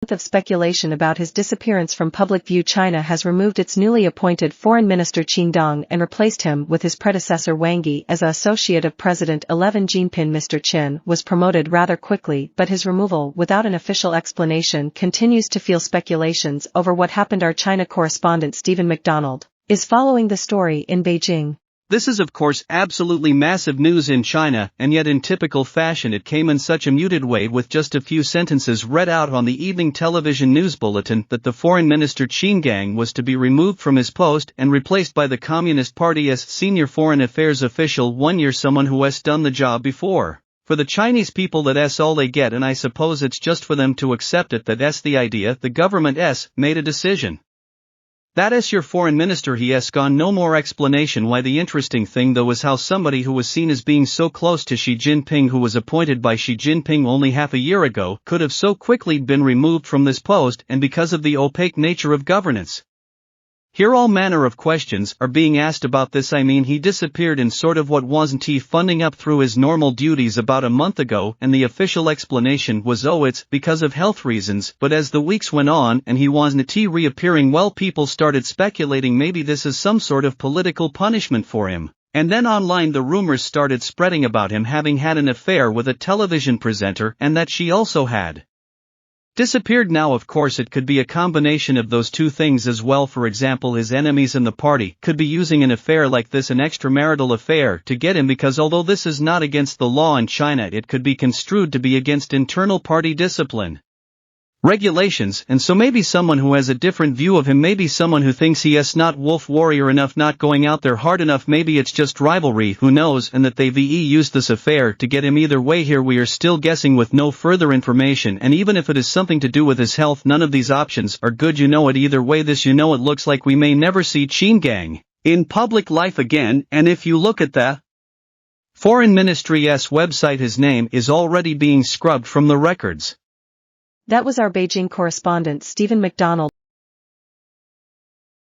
of speculation about his disappearance from public view. China has removed its newly appointed Foreign Minister Qingdong and replaced him with his predecessor Wang Yi as associate of President 11 Jinping. Mr. Qin was promoted rather quickly, but his removal without an official explanation continues to fuel speculations over what happened. Our China correspondent Stephen McDonald is following the story in Beijing. This is of course absolutely massive news in China, and yet in typical fashion it came in such a muted way, with just a few sentences read out on the evening television news bulletin that the Foreign Minister Qingdong was to be removed from his post and replaced by the Communist Party's senior foreign affairs official. 1 year, someone who has done the job before. For the Chinese people, that's all they get, and I suppose it's just for them to accept it. That's the idea. The government made a decision. That is your foreign minister. He has gone. No more explanation why. The interesting thing though is how somebody who was seen as being so close to Xi Jinping, who was appointed by Xi Jinping only half a year ago, could have so quickly been removed from this post, and because of the opaque nature of governance. Here all manner of questions are being asked about this. I mean, he disappeared in sort of what, wasn't he funding up through his normal duties about a month ago, and the official explanation was it's because of health reasons. But as the weeks went on and he wasn't reappearing, well, people started speculating maybe this is some sort of political punishment for him. And then online the rumors started spreading about him having had an affair with a television presenter, and that she also had disappeared. Now of course it could be a combination of those two things as well. For example, his enemies in the party could be using an affair like this, an extramarital affair, to get him, because although this is not against the law in China, it could be construed to be against internal party discipline regulations, and so maybe someone who has a different view of him, maybe someone who thinks he is not wolf warrior enough, not going out there hard enough, maybe it's just rivalry, who knows, and that they've used this affair to get him. Either way, here we are still guessing with no further information, and even if it is something to do with his health, none of these options are good. Either way, this it looks like we may never see Qingdong in public life again. And if you look at the Foreign Ministry's website, his name is already being scrubbed from the records. That was our Beijing correspondent Stephen McDonald.